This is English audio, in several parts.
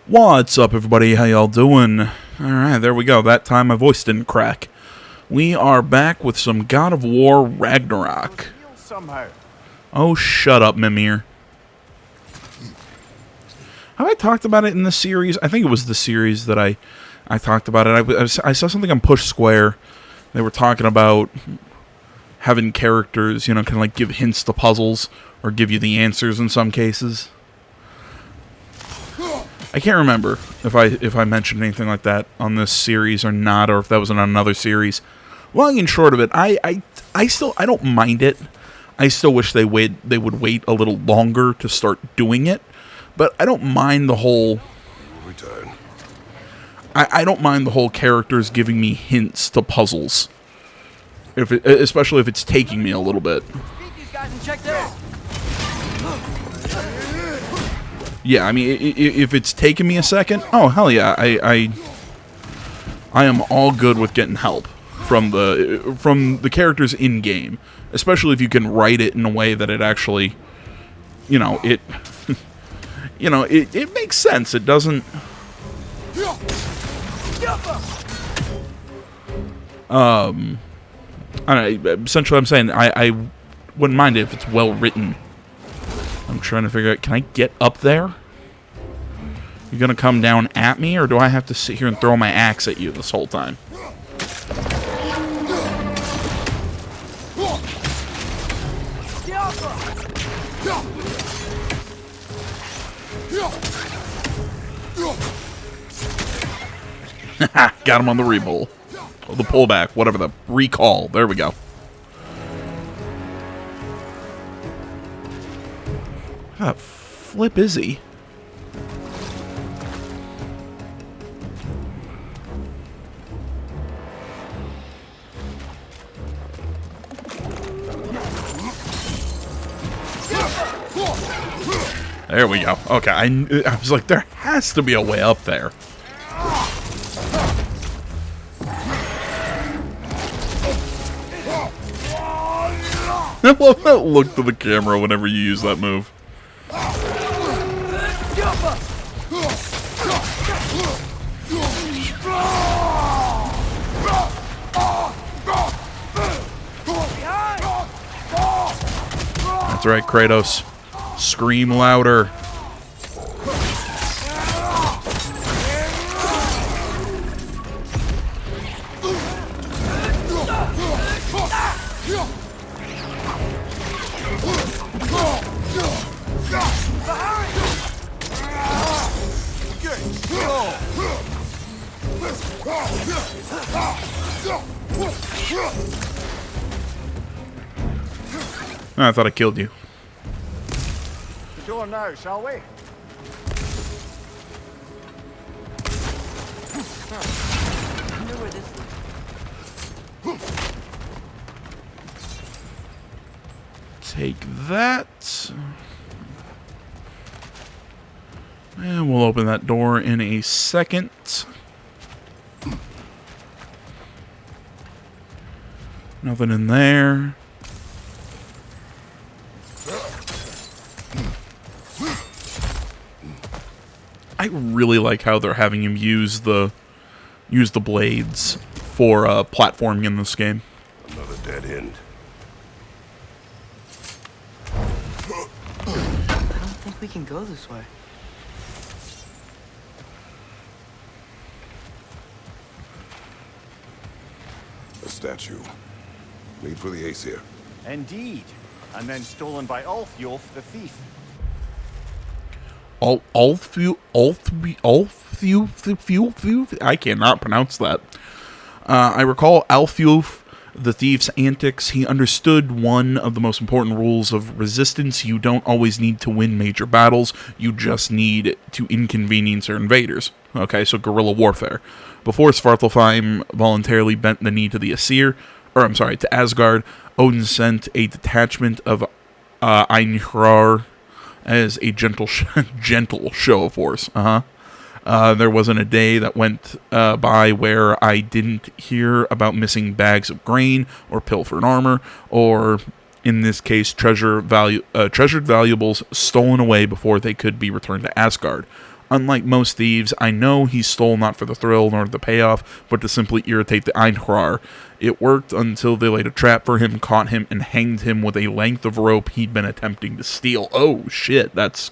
What's up, everybody? How y'all doing? Alright, there we go. That time my voice didn't crack. We are back with some God of War Ragnarok. Oh, shut up, Mimir. Have I talked about it in the series? I think it was the series that I talked about it. I saw something on Push Square. They were talking about having characters, kind of like give hints to puzzles or give you the answers in some cases. I can't remember if I mentioned anything like that on this series or not, or if that was in another series. Long and short of it, I don't mind it. I still wish they would wait a little longer to start doing it, but I don't mind the whole. Return. I don't mind the whole characters giving me hints to puzzles, especially if it's taking me a little bit. These guys and check this. Yeah, I mean, if it's taking me a second, oh hell yeah, I am all good with getting help from the characters in game, especially if you can write it in a way that it actually, it makes sense. It doesn't. I don't know, essentially, I'm saying I wouldn't mind it if it's well written. I'm trying to figure out, can I get up there? You gonna come down at me, or do I have to sit here and throw my axe at you this whole time? Got him on the re-pull. Oh, the pullback, whatever, the recall. There we go. How the flip is he? There we go. Okay, I was like, there has to be a way up there. I love that look to the camera whenever you use that move. That's right, Kratos. Scream louder. I thought I killed you. The door now, shall we? I know where this is. Take that. And we'll open that door in a second. Nothing in there. I really like how they're having him use the blades for platforming in this game. Another dead end. I don't think we can go this way. A statue. Made for the Aesir. Indeed. And then stolen by Ulfjolf the thief. I cannot pronounce that. I recall Alfulf the thief's antics. He understood one of the most important rules of resistance. You don't always need to win major battles. You just need to inconvenience your invaders. Okay, so guerrilla warfare. Before Svartalfheim voluntarily bent the knee to the Aesir, to Asgard, Odin sent a detachment of Einhrar as a gentle show of force. There wasn't a day that went by where I didn't hear about missing bags of grain or pilfered armor, or in this case, treasured valuables stolen away before they could be returned to Asgard. Unlike most thieves, I know he stole not for the thrill nor the payoff, but to simply irritate the Einhrar. It worked until they laid a trap for him, caught him, and hanged him with a length of rope he'd been attempting to steal. Oh, shit, that's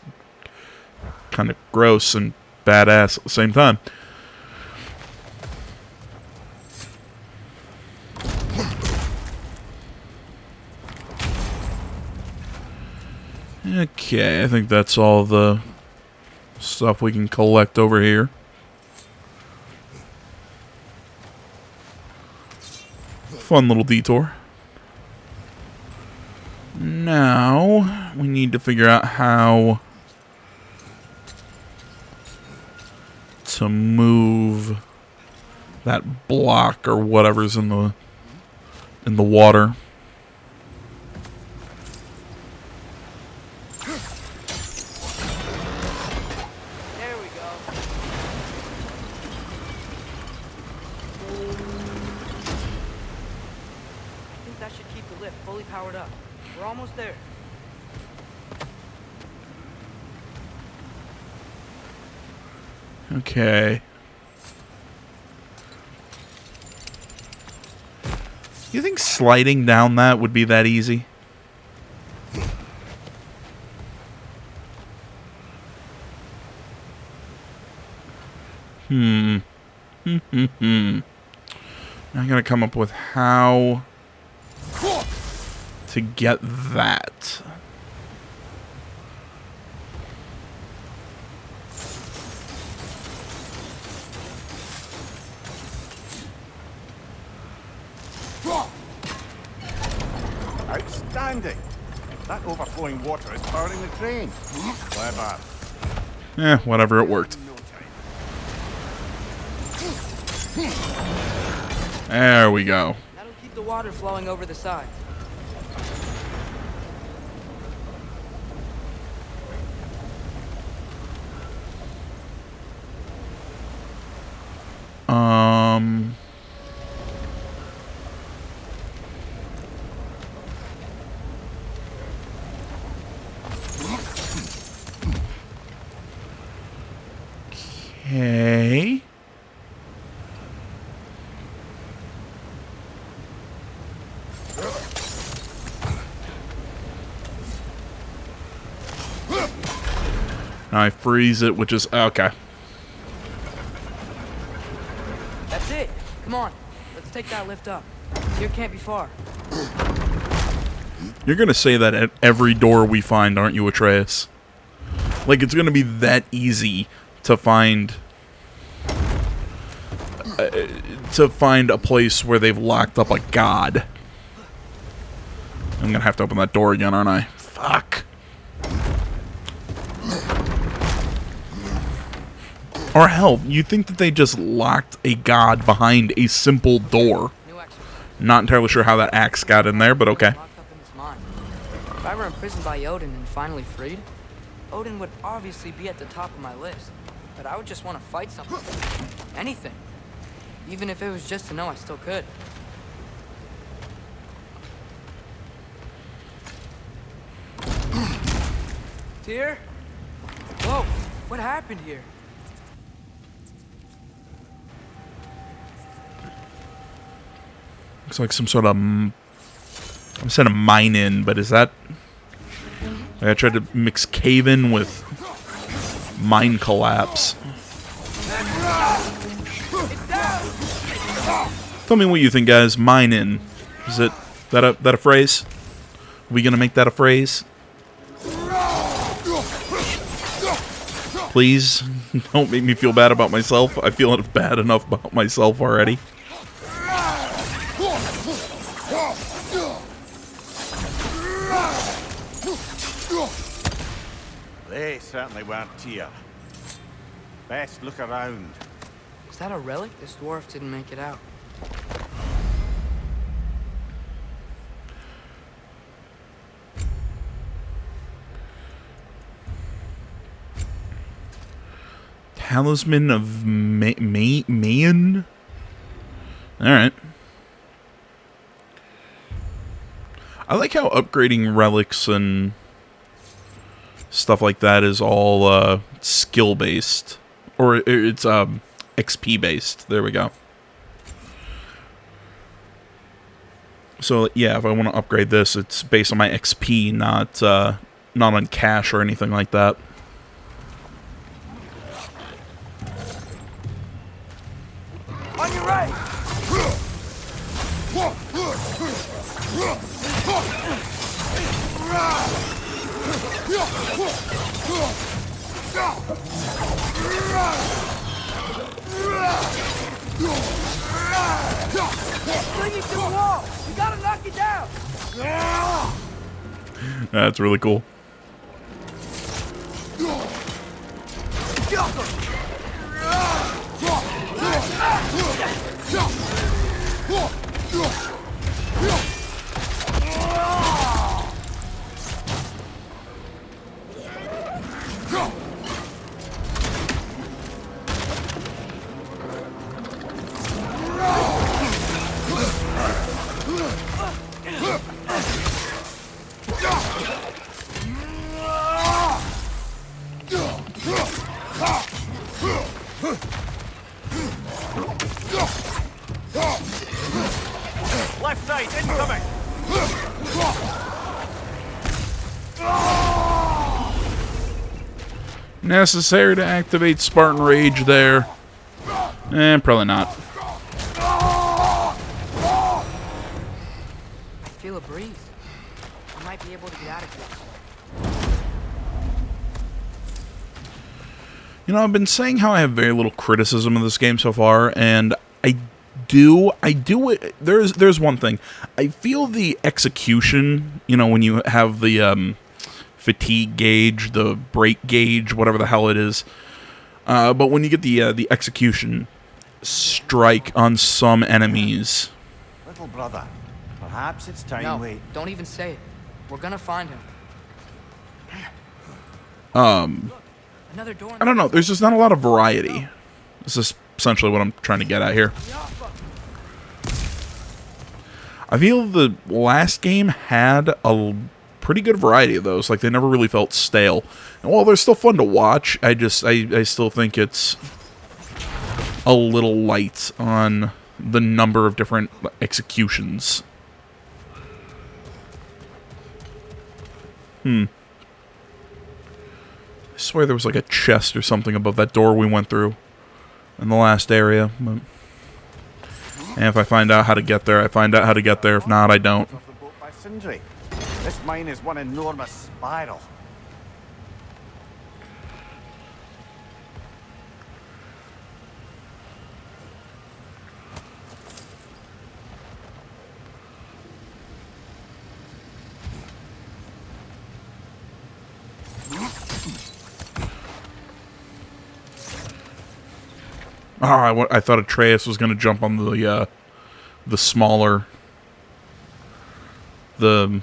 kind of gross and badass at the same time. Okay, I think that's all the stuff we can collect over here. Fun little detour. Now, we need to figure out how to move that block or whatever's in the water. There we go. I think that should keep the lift fully powered up. We're almost there. Okay. You think sliding down that would be that easy? I gotta come up with how to get that. Outstanding. That overflowing water is powering the train. Clever. Whatever, it worked. There we go. That'll keep the water flowing over the side. Okay. Now I freeze it, which is okay. That's it. Come on. Let's take that lift up. Here can't be far. You're gonna say that at every door we find, aren't you, Atreus? Like, it's gonna be that easy to find a place where they've locked up a god. I'm gonna have to open that door again, aren't I? Fuck. Or hell, you'd think that they just locked a god behind a simple door. New exercise. Not entirely sure how that axe got in there, but okay. Locked up in his mind. If I were imprisoned by Odin and finally freed, Odin would obviously be at the top of my list. But I would just want to fight something. Anything. Even if it was just to know I still could. Tyr? Whoa, what happened here? Looks like some sort of... I'm saying a mine in, but is that... I tried to mix cave-in with mine collapse. Tell me what you think, guys. Mine in. Is it that a phrase? Are we gonna make that a phrase? Please, don't make me feel bad about myself. I feel bad enough about myself already. They certainly weren't Tyr. Best look around. Is that a relic? This dwarf didn't make it out. Talisman of Mayan? Alright. I like how upgrading relics and stuff like that is all skill based, or it's XP based. There we go. So yeah, if I want to upgrade this, it's based on my XP, not on cash or anything like that. On your right! Bring it to the wall! You gotta knock it down! That's really cool. Left side, incoming! Necessary to activate Spartan Rage there. Probably not. I feel a breeze. I might be able to get out of here. You know, I've been saying how I have very little criticism of this game so far, and I do it. There's one thing. I feel the execution, you know, when you have the fatigue gauge, the brake gauge, whatever the hell it is. But when you get the execution strike on some enemies. Little brother, perhaps it's time No, we... don't even say it. We're gonna find him. Another door. I don't know. There's just not a lot of variety. This is essentially what I'm trying to get at here. I feel the last game had a pretty good variety of those. Like, they never really felt stale. And while they're still fun to watch, I still think it's a little light on the number of different executions. I swear there was like a chest or something above that door we went through in the last area. But, and if I find out how to get there, I find out how to get there. If not, I don't. Off the boat by Sindri. This mine is one enormous spiral. Oh, I thought Atreus was going to jump on the smaller, the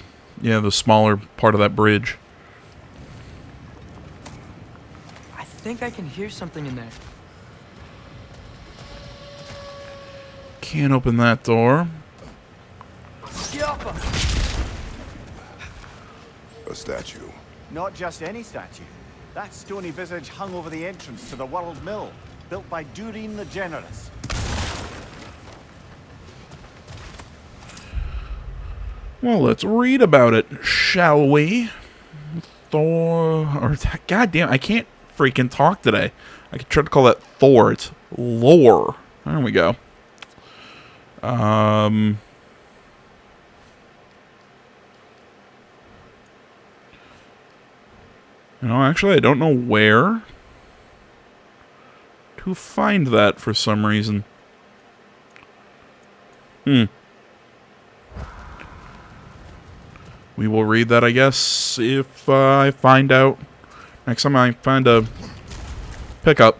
smaller part of that bridge. I think I can hear something in there. Can't open that door. A statue. Not just any statue. That stony visage hung over the entrance to the World Mill, built by Durin the Generous. Well, let's read about it, shall we? Thor, or goddamn, I can't freaking talk today. I could try to call that Thor. It's lore. There we go. You know, actually, I don't know where to find that for some reason. We will read that, I guess, if I find out. Next time I find a pickup.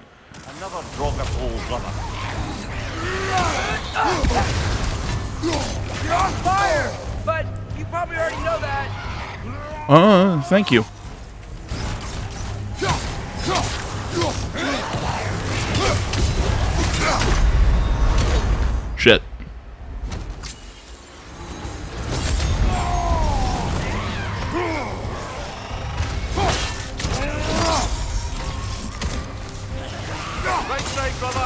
Another drog of old brother. You're on fire! But you probably already know that. Thank you. Shit. Right side, brother.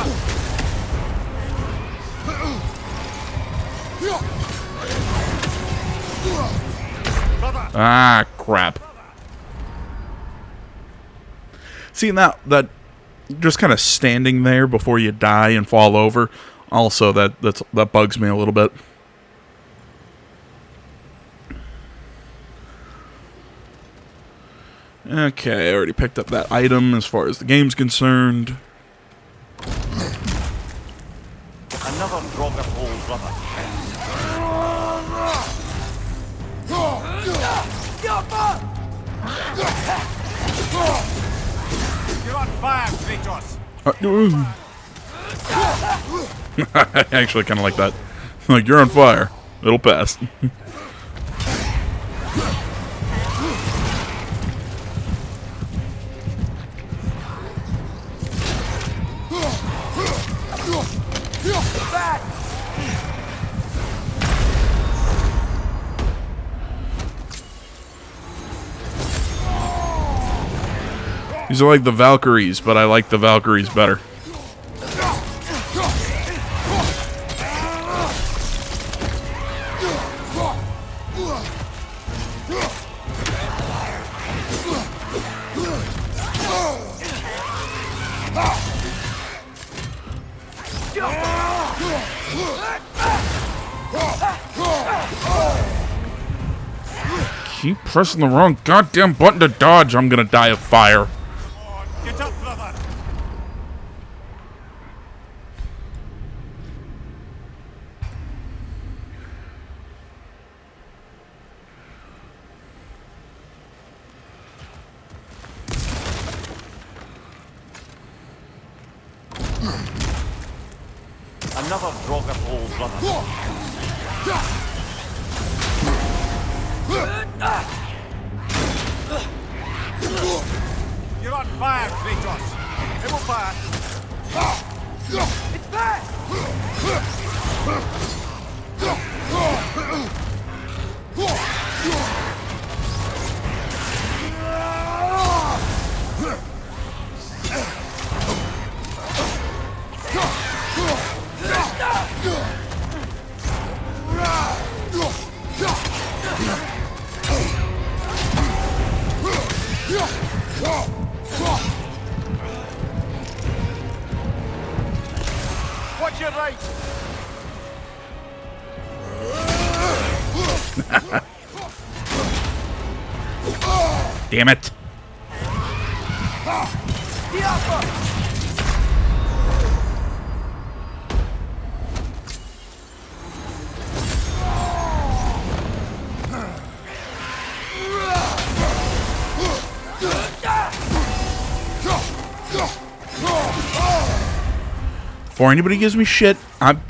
Ah, crap. Seeing that just kind of standing there before you die and fall over, also that bugs me a little bit. Okay, I already picked up that item as far as the game's concerned. Another grog of hole, brother. You're on fire, Kratos. I actually kind of like that. Like, you're on fire. It'll pass. These are like the Valkyries, but I like the Valkyries better. Keep pressing the wrong goddamn button to dodge. I'm gonna die of fire. Get up, brother. Another grog of hole, brother. You're on fire, Kratos. It will pass. It's back! Watch your right. Damn it. Before anybody gives me shit, I'm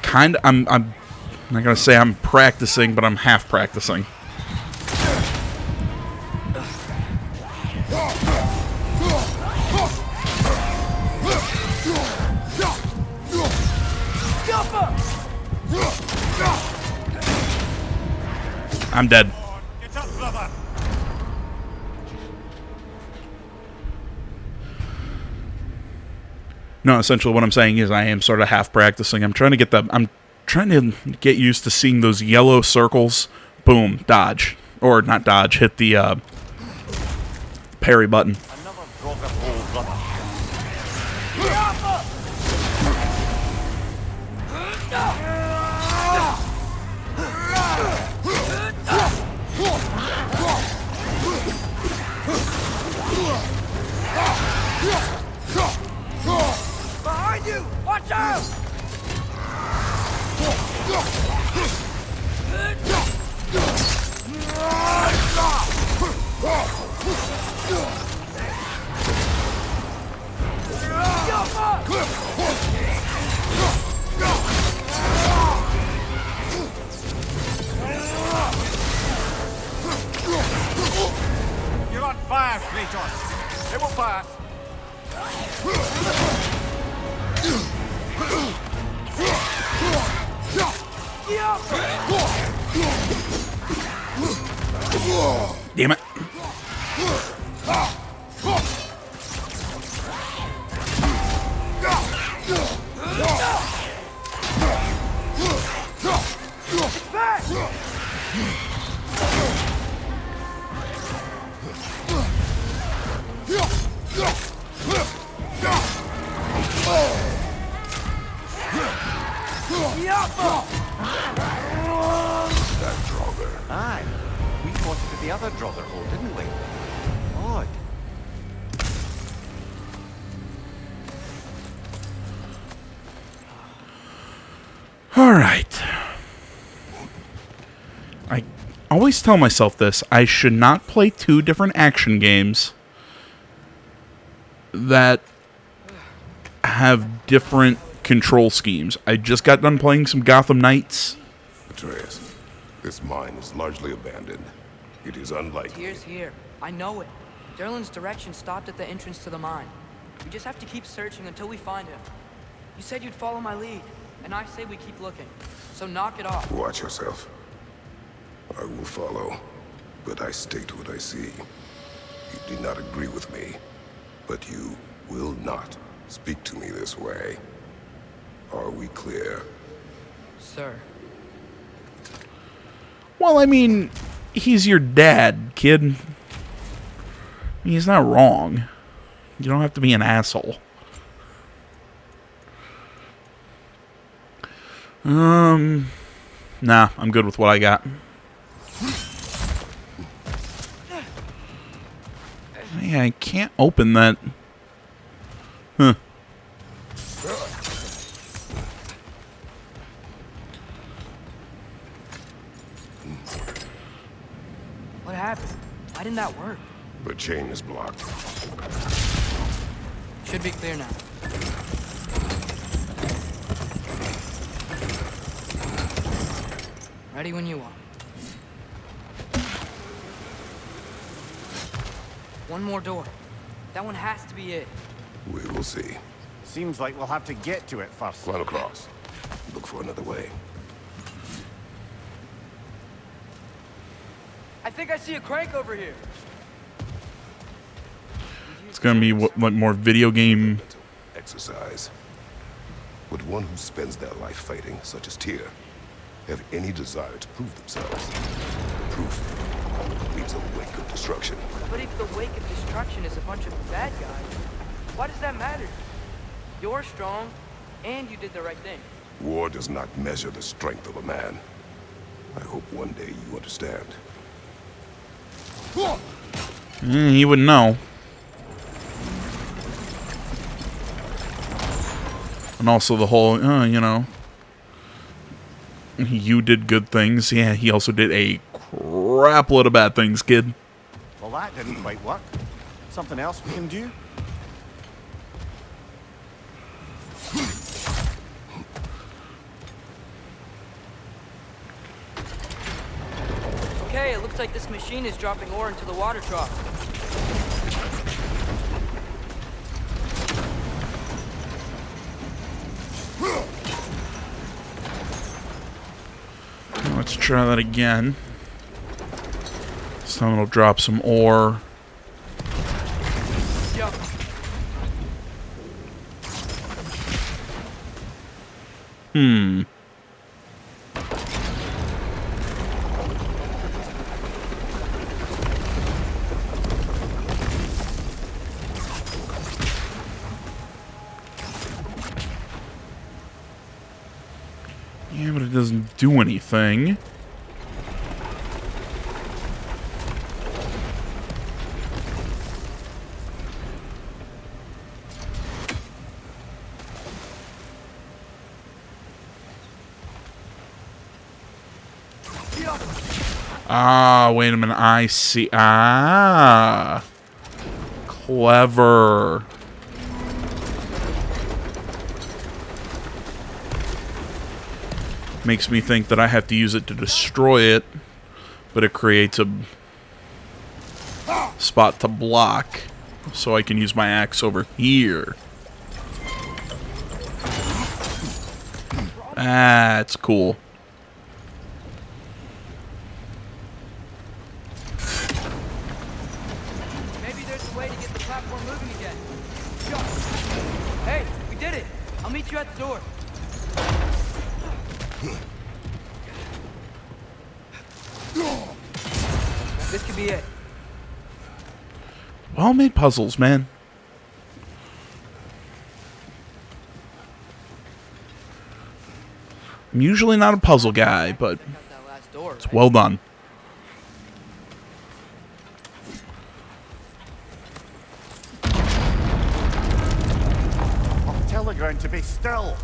not gonna say I'm practicing, but I'm half practicing. I'm dead. Get up, brother. No, essentially what I'm saying is I am sort of half practicing. I'm trying to get used to seeing those yellow circles. Boom, dodge. Or not dodge, hit the parry button. Another grog of hole, brother. Behind you! Watch out! You're on fire, Kratos. It will pass. That Draugr. Aye. We fought it at the other Draugr hole, didn't we? Odd. All right. I always tell myself this. I should not play 2 different action games that have different control schemes. I just got done playing some Gotham Knights. Atreus, this mine is largely abandoned. It is unlikely. Tyr's here. I know it. Derlin's direction stopped at the entrance to the mine. We just have to keep searching until we find him. You said you'd follow my lead, and I say we keep looking. So knock it off. Watch yourself. I will follow, but I state what I see. You do not agree with me, but you will not speak to me this way. Are we clear? Sir. Well, I mean, he's your dad, kid. He's not wrong. You don't have to be an asshole. Nah, I'm good with what I got. Yeah, I can't open that. Huh. What happened? Why didn't that work? The chain is blocked. Should be clear now. Ready when you are. One more door. That one has to be it. We will see. Seems like we'll have to get to it first. Climb across. Look for another way. I think I see a crank over here. It's gonna be like more video game. Exercise. Would one who spends their life fighting, such as Tyr, have any desire to prove themselves? Proof leaves a wake of destruction. But if the wake of destruction is a bunch of bad guys, why does that matter? You're strong, and you did the right thing. War does not measure the strength of a man. I hope one day you understand. He wouldn't know. And also the whole, you know, you did good things. Yeah, he also did a crap load of bad things, kid. Well, that didn't quite work. Something else we can do? Okay, it looks like this machine is dropping ore into the water trough. Let's try that again. This time it'll drop some ore. Yup. Yeah, but it doesn't do anything. Ah, wait a minute. I see. Ah. Clever. Makes me think that I have to use it to destroy it, but it creates a spot to block, so I can use my axe over here. That's cool. Maybe there's a way to get the platform moving again. Hey, we did it. I'll meet you at the door. This could be it. Well made puzzles, man. I'm usually not a puzzle guy, but Check out that last door, it's right? well done. I'll tell the ground to be still.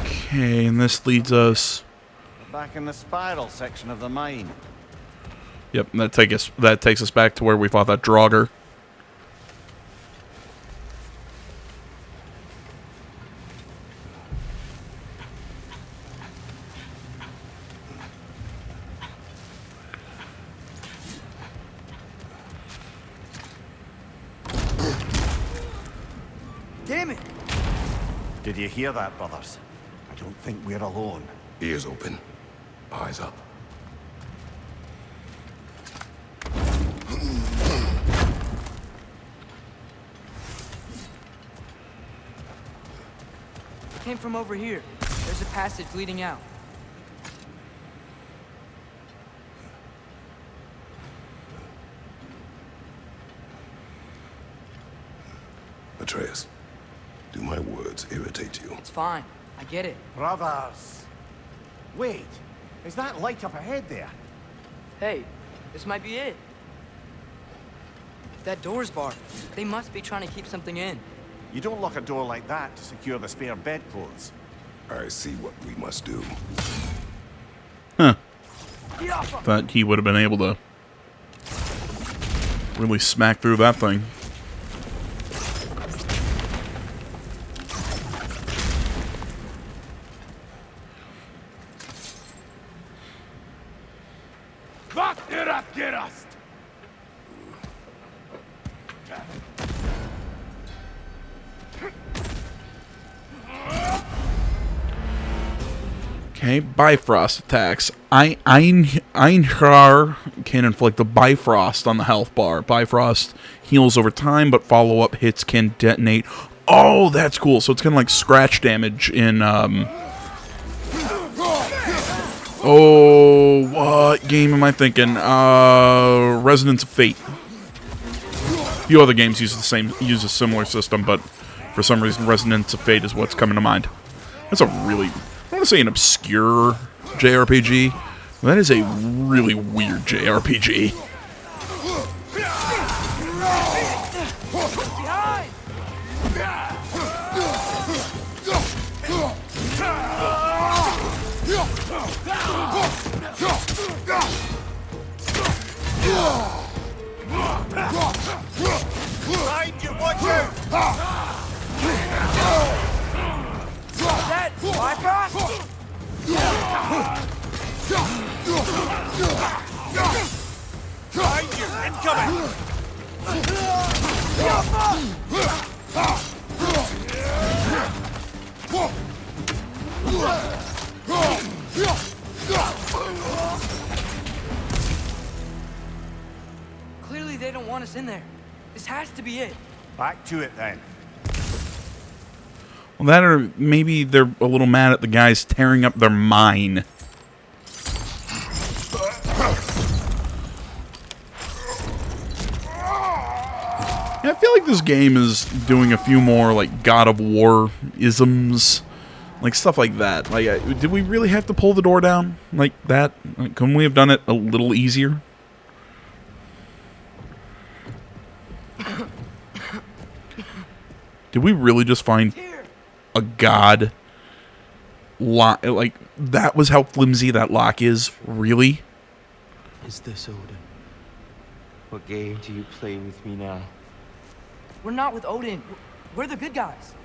Okay, and this leads us. We're back in the spiral section of the mine. Yep, that takes us back to where we fought that Draugr. Damn it! Did you hear that, brothers? I don't think we're alone. Ears open, eyes up. Came from over here. There's a passage leading out. Atreus, do my words irritate you? It's fine. I get it. Brothers! Wait, is that light up ahead there? Hey, this might be it. That door's barred. They must be trying to keep something in. You don't lock a door like that to secure the spare bedclothes. I see what we must do. Huh. Thought he would have been able to really smack through that thing. Okay, Bifrost attacks. Einhrar can inflict a Bifrost on the health bar. Bifrost heals over time, but follow-up hits can detonate. Oh, that's cool. So it's kind of like scratch damage in, Oh, what game am I thinking? Resonance of Fate. A few other games use a similar system, but for some reason Resonance of Fate is what's coming to mind. That's a really, I want to say an obscure JRPG. That is a really weird JRPG. Behind you, watch out! That Bifrost? Behind you, incoming! Clearly they don't want us in there. This has to be it. Back to it then. Well, that or maybe they're a little mad at the guys tearing up their mine. Yeah, I feel like this game is doing a few more like God of War isms, like stuff like that. Like, did we really have to pull the door down like that? Like, couldn't we have done it a little easier? Did we really just find a god lock? Like, that was how flimsy that lock is? Really? Is this Odin? What game do you play with me now? We're not with Odin. We're the good guys.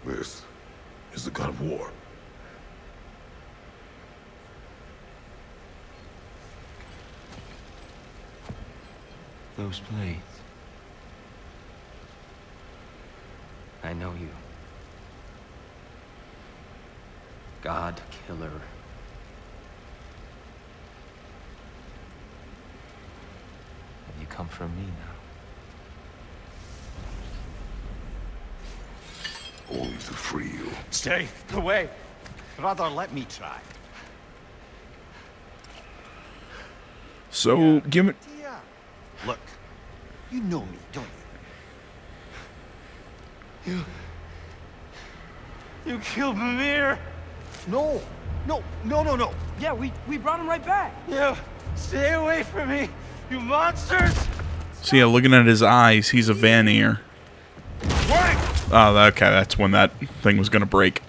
This is the God of War. Those blades. I know you. God Killer. Have you come for me now? Only to free you. Stay away. Rather, let me try. So, give it. Dear. Look, you know me, don't you? You killed Mimir. No. Yeah, we brought him right back. You stay away from me, you monsters. So yeah, looking at his eyes, he's a Vanir. Wait. Oh, okay, that's when that thing was gonna break.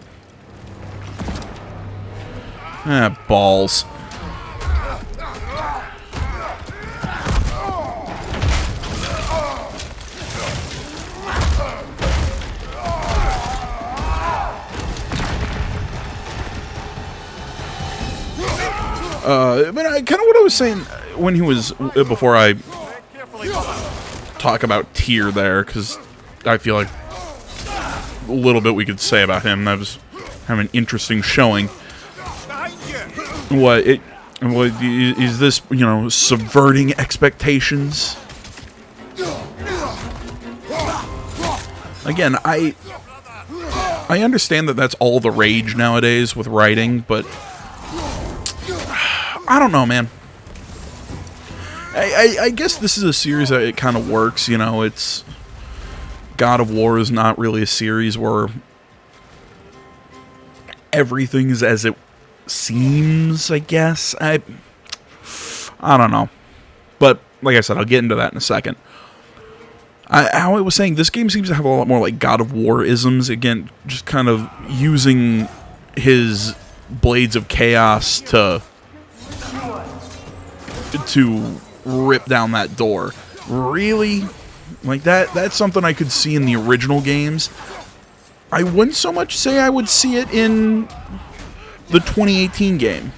Ah, balls. But kind of what I was saying when he was, before I talk about Tyr there, because I feel like a little bit we could say about him. That was having an interesting showing. What is this, subverting expectations? Again, I understand that that's all the rage nowadays with writing, but I don't know, man. I guess this is a series that it kind of works, it's... God of War is not really a series where everything is as it seems, I guess. I don't know. But, like I said, I'll get into that in a second. How I was saying, this game seems to have a lot more, like, God of War-isms. Again, just kind of using his Blades of Chaos to rip down that door. Really? Like, that's something I could see in the original games. I wouldn't so much say I would see it in the 2018 game.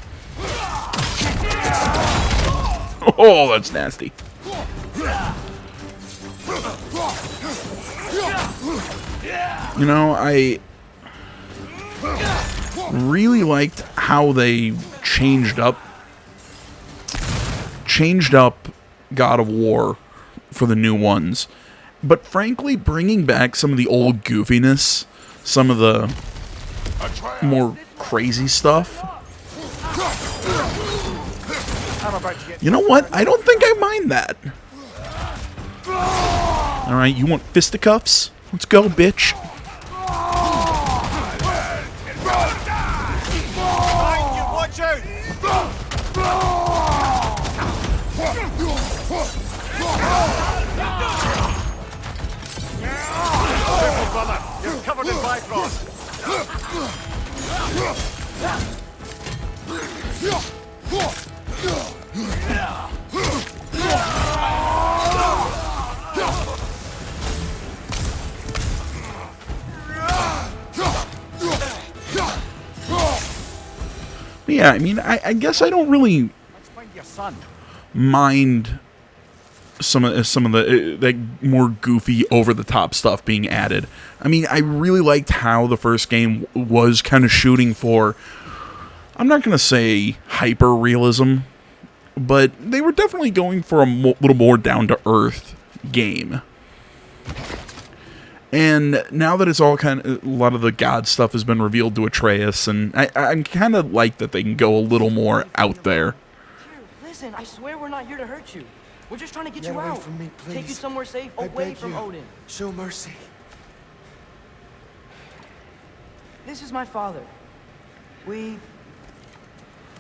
Oh, that's nasty. I really liked how they changed up God of War for the new ones. But frankly, bringing back some of the old goofiness, some of the more crazy stuff. You know what? I don't think I mind that. Alright, you want fisticuffs? Let's go, bitch. Watch out! Careful, brother. You're covered in bifrost. Yeah, I mean, I guess I don't really Let's find your son. mind some of the like more goofy, over the top stuff being added. I mean, I really liked how the first game was kind of shooting for, I'm not gonna say hyper realism, but they were definitely going for a little more down to earth game. And now that it's all kind of, a lot of the god stuff has been revealed to Atreus, and I'm kind of like that they can go a little more out there. Listen, I swear we're not here to hurt you. We're just trying to get Get you away out. from me, Take you please. somewhere safe, I away beg from you. Odin. Show mercy. This is my father. We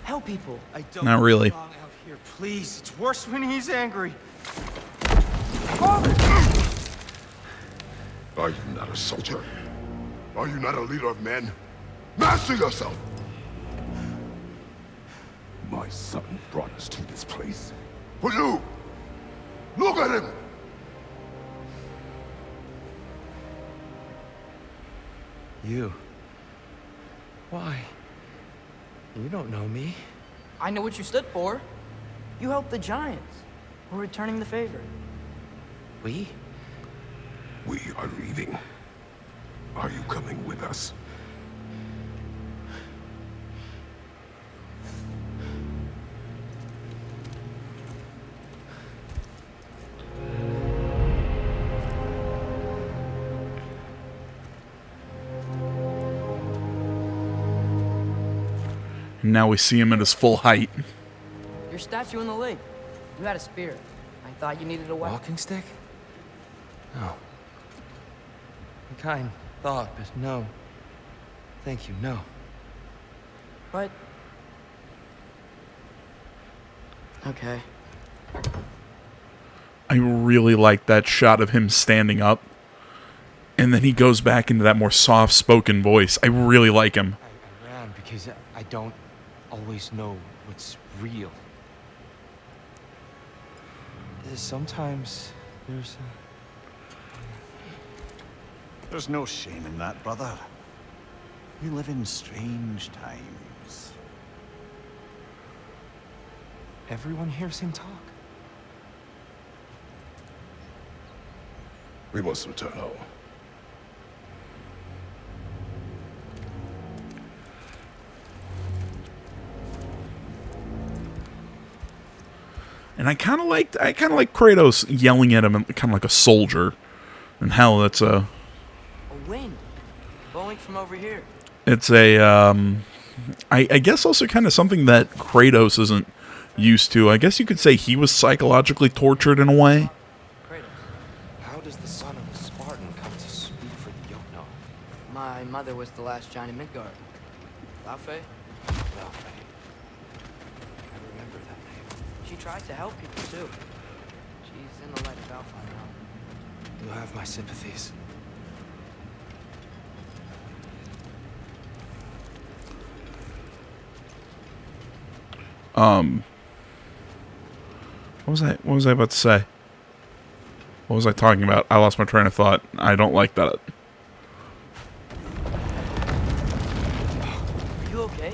help people. I don't Not really. belong out here, please. It's worse when he's angry. Father! Are you not a soldier? Are you not a leader of men? Master yourself! My son brought us to this place. For you! Look at him! You. Why? You don't know me. I know what you stood for. You helped the giants. We're returning the favor. We? We are leaving. Are you coming with us? And now we see him at his full height. Your statue in the lake. You had a spear. I thought you needed a weapon. Walking stick? No. A kind thought, but no. Thank you, no. But... Okay. I really like that shot of him standing up. And then he goes back into that more soft-spoken voice. I really like him. I ran because I don't always know what's real. Sometimes There's no shame in that, brother. We live in strange times. everyone hears him talk. We must return home. And I kind of like Kratos yelling at him, kind of like a soldier. And hell, that's A wind blowing from over here. it's a I guess also kind of something that Kratos isn't used to. I guess you could say he was psychologically tortured in a way. Kratos. How does the son of a Spartan come to speak for the Jotnar? My mother was the last giant in Midgard. Laufey? Laufey. I remember that name. She tried to help people too. She's in the light of Alpha now. You have my sympathies. What was I about to say? What was I talking about? I lost my train of thought. I don't like that. Are you okay?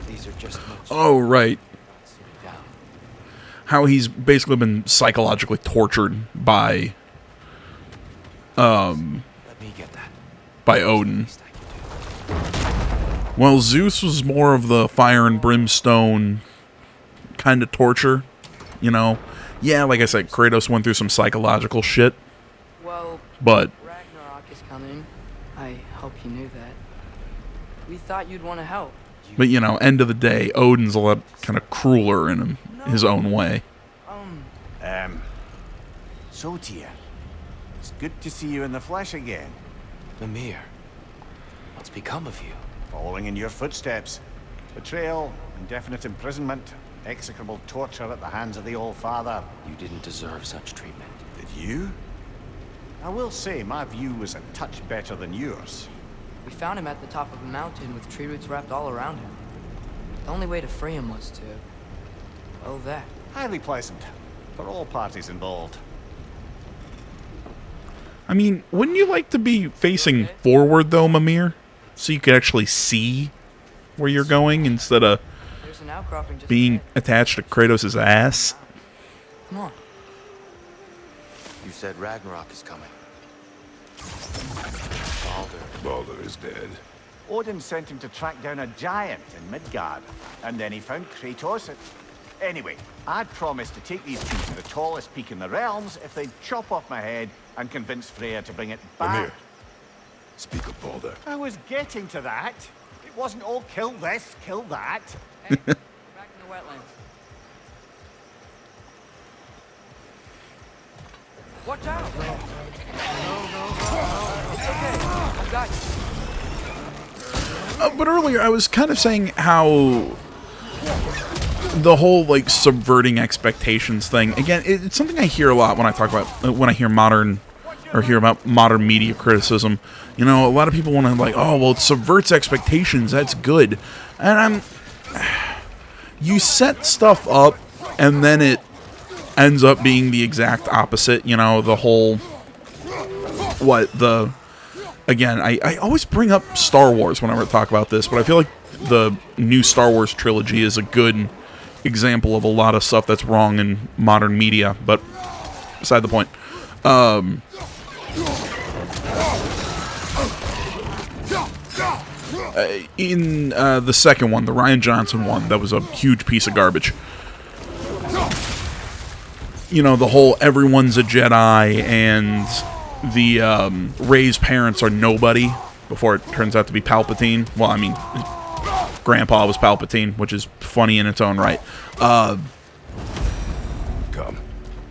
These are just much. Oh, right. Sit down. How he's basically been psychologically tortured by Let me get that. by Odin. Least I can do. Well, Zeus was more of the fire and brimstone kind of torture, you know. Yeah, like I said, Kratos went through some psychological shit, Well, but Ragnarok is coming. I hope you knew that. We thought you'd want to help. you know, end of the day, Odin's a lot kind of crueler in his own way. So Tyr, it's good to see you in the flesh again. Mimir, what's become of you? Following in your footsteps. Betrayal, indefinite imprisonment, execrable torture at the hands of the Old Father. You didn't deserve such treatment. Did you? I will say, my view was a touch better than yours. We found him at the top of a mountain with tree roots wrapped all around him. The only way to free him was to... well, that. Highly pleasant, for all parties involved. I mean, wouldn't you like to be facing forward, though, Mimir? So you could actually see where you're going instead of There's an outcropping just being ahead. attached to Kratos' ass? Come on. You said Ragnarok is coming. Baldur is dead. Odin sent him to track down a giant in Midgard, and then he found Kratos. Anyway, I'd promised to take these two to the tallest peak in the realms if they'd chop off my head and convince Freya to bring it back. Mimir, speak of Baldur. I was getting to that. It wasn't all kill this, kill that. Hey, we're back in the wetlands. Watch out! No. It's okay. I got you. But earlier I was kind of saying how the whole like subverting expectations thing, again, it's something I hear a lot when I talk about when I hear modern or hear about modern media criticism. You know, a lot of people want to like, oh well, it subverts expectations, that's good. And you set stuff up and then it ends up being the exact opposite. You know, the whole again, I always bring up Star Wars whenever I talk about this, but I feel like the new Star Wars trilogy is a good example of a lot of stuff that's wrong in modern media, but beside the point. In the second one, the Ryan Johnson one, that was a huge piece of garbage. You know, the whole everyone's a Jedi and the Rey's parents are nobody before it turns out to be Palpatine. Well, I mean, Grandpa was Palpatine, which is funny in its own right. Come.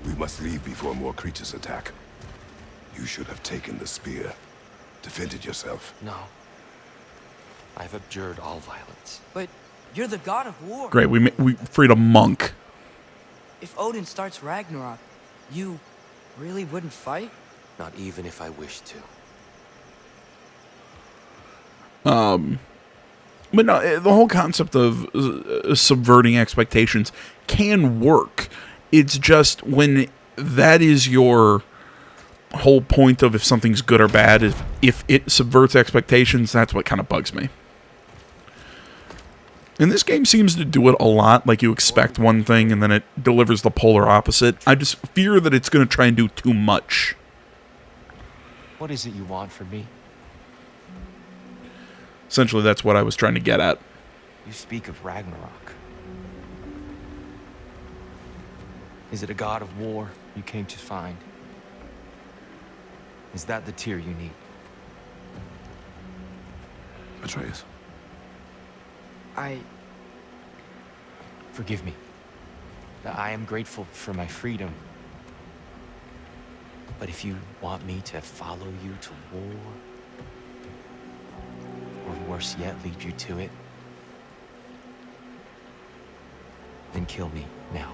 We must leave before more creatures attack. You should have taken the spear. Defended yourself. No. I've abjured all violence. But you're the God of War. Great, we freed a monk. If Odin starts Ragnarok, you really wouldn't fight? Not even if I wished to. But no, the whole concept of subverting expectations can work. It's just when that is your whole point of if something's good or bad, if it subverts expectations, that's what kind of bugs me. And this game seems to do it a lot, like you expect one thing and then it delivers the polar opposite. I just fear that it's going to try and do too much. What is it you want from me? Essentially, that's what I was trying to get at. You speak of Ragnarok. Is it a god of war you came to find? Is that the tear you need? Atreus. Forgive me. I am grateful for my freedom. But if you want me to follow you to war, or worse yet, lead you to it, then kill me now.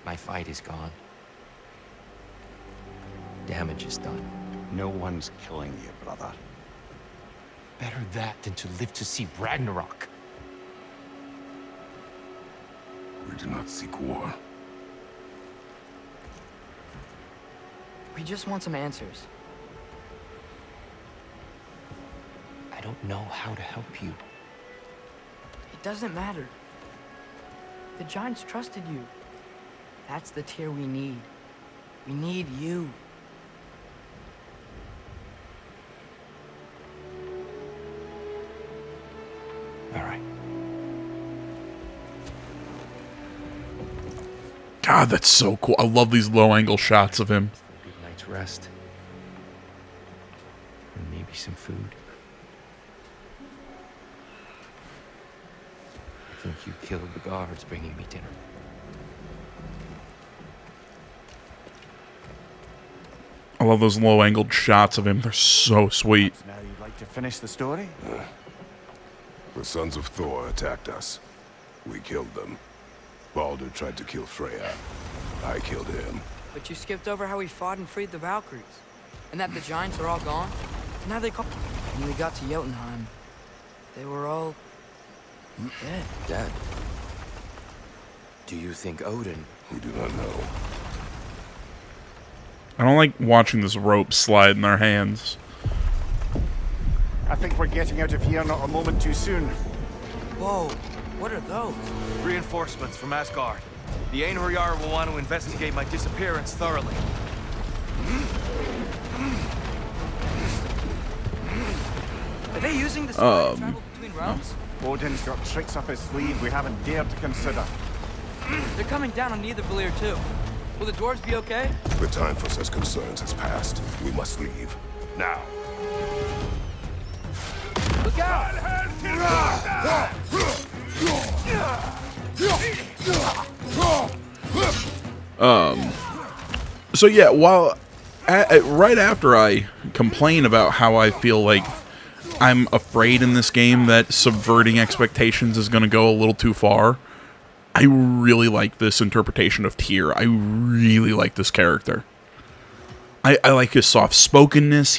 My fight is gone. Damage is done. No one's killing you, brother. Better that than to live to see Ragnarok. We do not seek war. We just want some answers. I don't know how to help you. It doesn't matter. The Giants trusted you. That's the tear we need. We need you. All right. God, that's so cool. I love these low-angle shots of him. A good night's rest. And maybe some food. I think you killed the guards bringing me dinner. I love those low-angled shots of him. They're so sweet. Now you'd like to finish the story? The sons of Thor attacked us. We killed them. Baldur tried to kill Freya. I killed him. But you skipped over how we fought and freed the Valkyries. And that the Giants are all gone. And now they call... When we got to Jotunheim, they were all... dead. Dead? Do you think Odin... We do not know. I don't like watching this rope slide in their hands. I think we're getting out of here not a moment too soon. Whoa, what are those? Reinforcements from Asgard. The Einherjar will want to investigate my disappearance thoroughly. Are they using the spell to travel between realms? Odin's got tricks up his sleeve we haven't dared to consider. They're coming down on Nidavellir too. Will the dwarves be okay? The time for such concerns has passed. We must leave. Now. Look out! So yeah, while right after I complain about how I feel like I'm afraid in this game that subverting expectations is going to go a little too far, I really like this interpretation of Tyr. I really like this character. I like his soft-spokenness.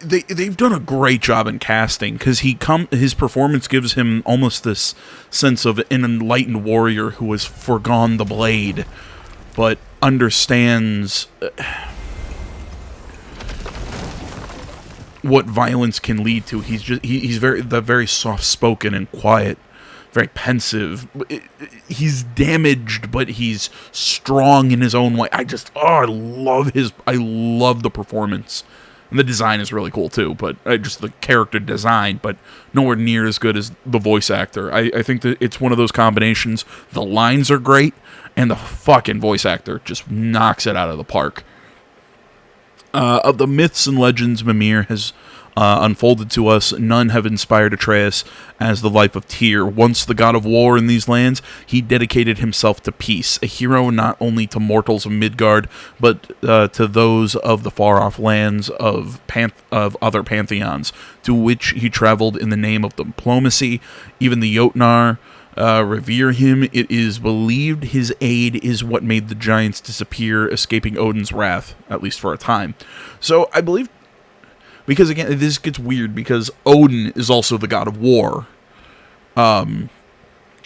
They've done a great job in casting, because his performance gives him almost this sense of an enlightened warrior who has forgone the blade, but understands what violence can lead to. He's very soft-spoken and quiet very pensive. He's damaged, but he's strong in his own way. I love the performance. And the design is really cool too, but just the character design, but nowhere near as good as the voice actor. I think that it's one of those combinations. The lines are great, and the fucking voice actor just knocks it out of the park. Of the myths and legends Mimir has unfolded to us, none have inspired Atreus as the life of Tyr. Once the god of war in these lands, he dedicated himself to peace, a hero not only to mortals of Midgard, but to those of the far-off lands of other pantheons, to which he traveled in the name of diplomacy. Even the Jotnar revere him. It is believed his aid is what made the giants disappear, escaping Odin's wrath, at least for a time. So I believe, because again, this gets weird, because Odin is also the god of war. I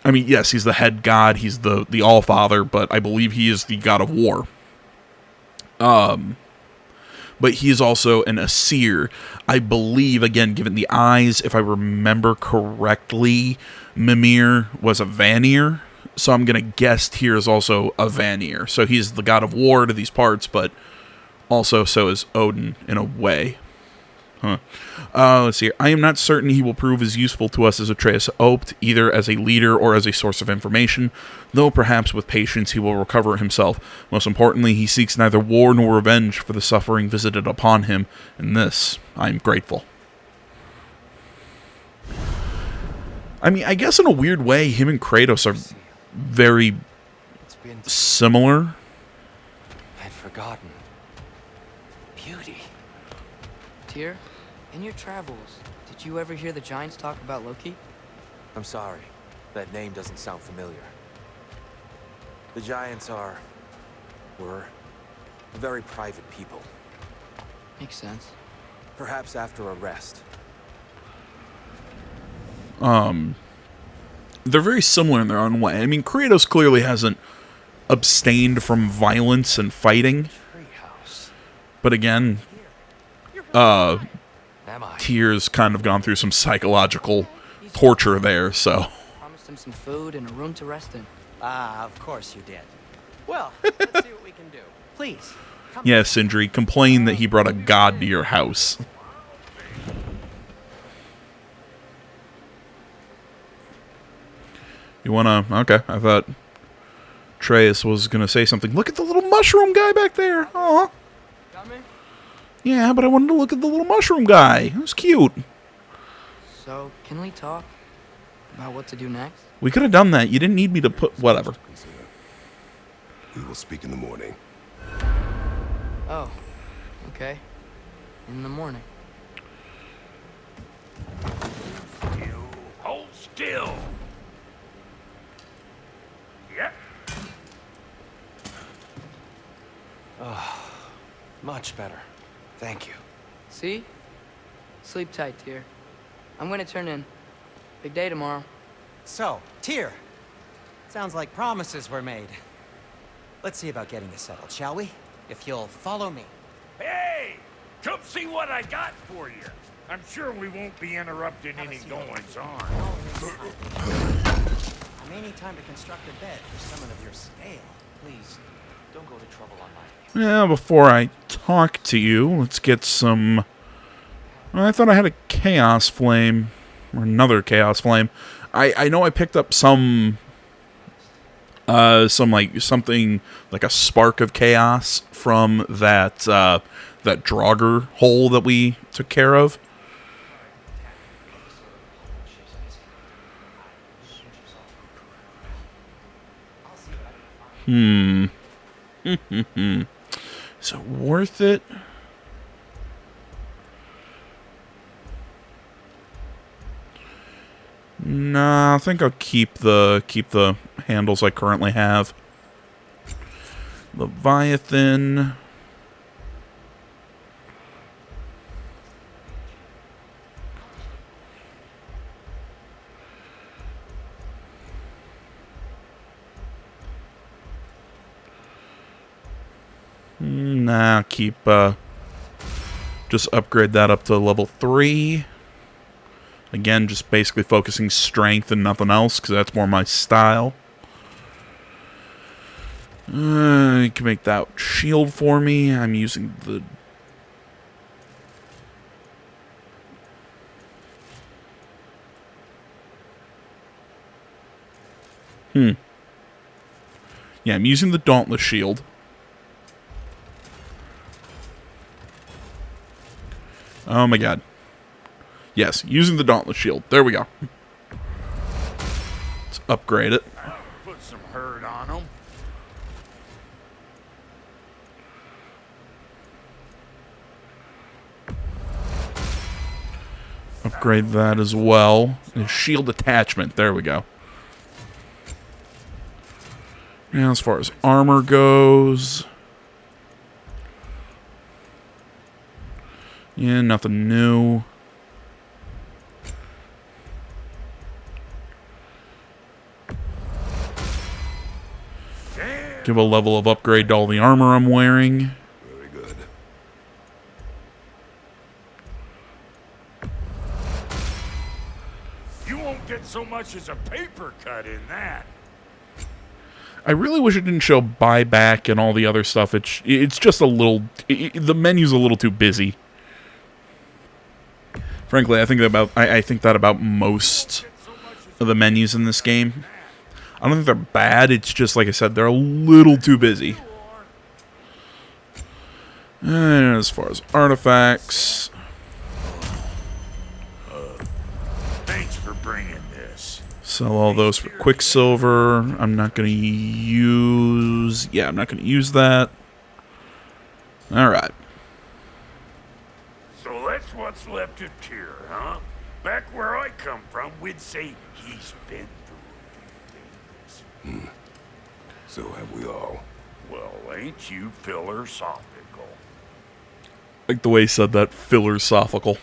mean, yes, he's the head god, he's the all-father, but I believe he is the god of war. But he is also an Aesir. I believe, again, given the eyes, if I remember correctly, Mimir was a Vanir. So I'm going to guess Tyr is also a Vanir. So he's the god of war to these parts, but also so is Odin in a way. Let's see here. I am not certain he will prove as useful to us as Atreus hoped, either as a leader or as a source of information, though perhaps with patience he will recover himself. Most importantly, he seeks neither war nor revenge for the suffering visited upon him. In this, I am grateful. I mean, I guess in a weird way, him and Kratos are very similar. I'd forgotten. Beauty. Tyr, in your travels, did you ever hear the giants talk about Loki? I'm sorry. That name doesn't sound familiar. The giants were very private people. Makes sense. Perhaps after a rest. They're very similar in their own way. I mean, Kratos clearly hasn't abstained from violence and fighting. But again, Tyr's kind of gone through some psychological torture there, so. Promised him some food and a room to rest in. Of course you did. Well, let's see what we can do. Please. Yeah, Sindri, complain that he brought a god to your house. You wanna... Okay, I thought Atreus was gonna say something. Look at the little mushroom guy back there. Aw. Got me? Yeah, but I wanted to look at the little mushroom guy. It was cute. So, can we talk about what to do next? We could have done that. You didn't need me to put... Whatever. We will speak in the morning. Oh, okay. In the morning. Hold still. Yep. Much better. Thank you. See? Sleep tight, Tyr. I'm gonna turn in. Big day tomorrow. So, Tyr. Sounds like promises were made. Let's see about getting this settled, shall we? If you'll follow me. Hey! Come see what I got for you. I'm sure we won't be interrupting any goings-on. I may need time to construct a bed for someone of your scale. Please, don't go to trouble on my... Yeah, before I talk to you, let's get some... I thought I had a chaos flame. Or another chaos flame. I know I picked up some like something like a spark of chaos from that that Draugr hole that we took care of. So worth it? Nah, I think I'll keep the handles I currently have. Leviathan. Nah, keep just upgrade that up to level 3. Again, just basically focusing strength and nothing else, because that's more my style. You can make that shield for me. I'm using the... Yeah, I'm using the Dauntless Shield. Oh my god. Yes, using the Dauntless Shield. There we go. Let's upgrade it. Put some hurt on them. Upgrade that as well. And shield attachment. There we go. Now, as far as armor goes... Yeah, nothing new. Give a level of upgrade to all the armor I'm wearing. Very good. You won't get so much as a paper cut in that. I really wish it didn't show buyback and all the other stuff. It's just a little... the menu's a little too busy. Frankly, I think that about most of the menus in this game. I don't think they're bad. It's just, like I said, they're a little too busy. And as far as artifacts... Thanks for bringing this. Sell all those for Quicksilver. I'm not going to use... Yeah, I'm not going to use that. Alright. So that's what's left of Tyr, huh? Back where I come from, we'd say he's been through a few things. So have we all. Well, ain't you philosophical? Like the way he said that, philosophical.